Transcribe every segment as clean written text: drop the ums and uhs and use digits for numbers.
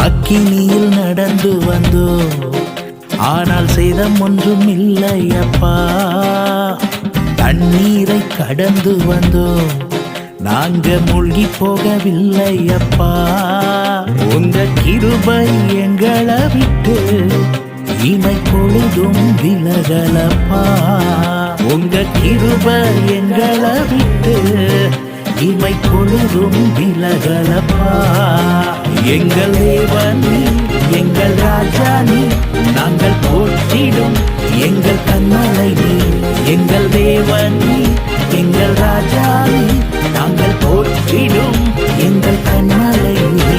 அக்கினியில் நடந்து வந்தோ, ஆனால் சேதம் ஒன்றும் இல்லை அப்பா. தண்ணீரை கடந்து வந்தோ, நாங்க மூழ்கி போகவில்லை அப்பா. உங்க கிருபை எங்களை விட்டு இமை பொழுதும் விலகலப்பா. உங்க கிருபை எங்களை விட்டு இமை பொழுதும் விலகலப்பா. எங்கள் தேவனே, எங்கள் ராஜானே, நாங்கள் போற்றிடும் எங்கள் கண்மலை நீ. எங்கள் தேவனே, எங்கள் ராஜானே, நாங்கள் போற்றிடும் எங்கள் கண்மலை நீ.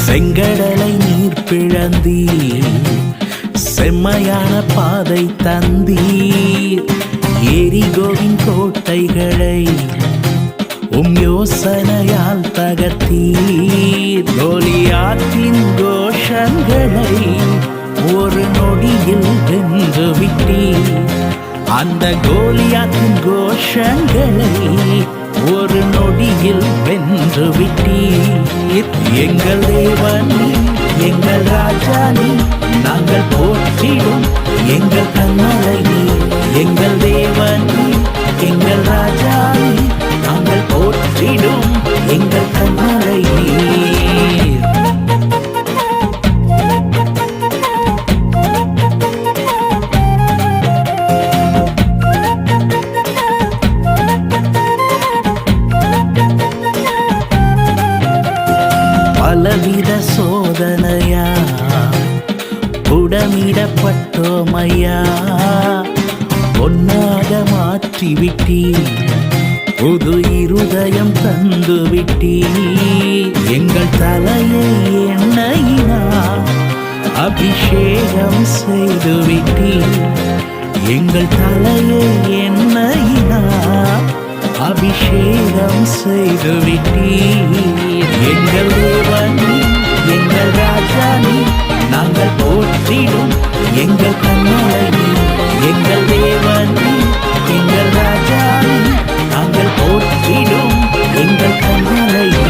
செங்கடலை நீர் பிளந்தீர், செம்மையான பாதை தந்தீர். எரிகோவின் கோட்டைகளை யோசனையால் தகர்த்தீர். கோலியாத்தின் கோஷங்களை ஒரு நொடியில் வென்று விட்டீர். அந்த கோலியாத்தின் கோஷங்களை ஒரு நொடியில் வென்று விட்டீர். எங்கள் தேவனே, எங்கள் ராஜானே, நாங்கள் போற்றிடும் எங்கள் கண்மலை நீ. எங்கள் தேவனே, எங்கள் ராஜானே, நாங்கள் போற்றிடும் எங்கள் கண்மலை நீ. பலவித சோதனையா புடமிடப்பட்டோமையா, பொன்னாக மாற்றிவிட்டீர், புது இருதயம் தந்து விட்டீர். எங்கள் தலையை எண்ணெயினா அபிஷேகம் செய்து விட்டீர். எங்கள் தலையை எண்ணெயினா அபிஷேகம் செய்து விட்டீர். எங்கள் தேவனே, எங்கள் ராஜானே, நாங்கள் போற்றிடும் எங்கள் கண்மலை நீ. எங்கள் தேவனே, எங்கள் ராஜானே, நாங்கள் போற்றிடும் எங்கள் கண்மலை நீ.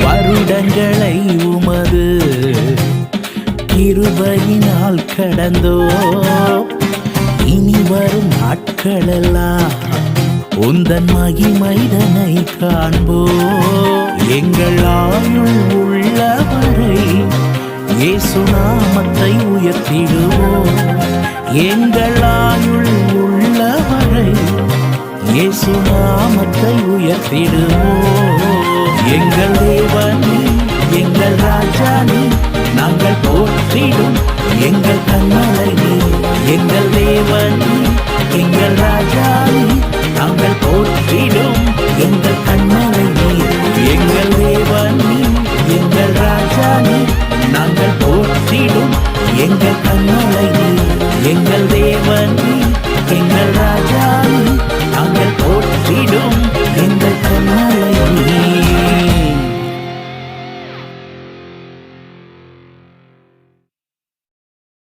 வருடங்களை உமது கிருபையினால் கடந்தோ, இனி வரும் நாட்களெல்லாம் உந்தன் மகிமைதனை காண்போ. எங்கள் ஆயுள் உள்ளவரை இயேசு நாமத்தை உயர்த்திடுவோம். எங்கள் ஆயுள் உள்ளவரை இயேசு நாமத்தை உயர்த்திடுவோம். எங்கள் தேவனே, எங்கள் ராஜானே, நாங்கள் போற்றிடும் எங்கள் கண்மலை நீ. எங்கள் தேவனே, எங்கள் ராஜானே, நாங்கள் போற்றிடும் எங்கள் கண்மலை நீ. எங்கள் தேவனே, எங்கள் ராஜானே, நாங்கள் போற்றிடும் எங்கள்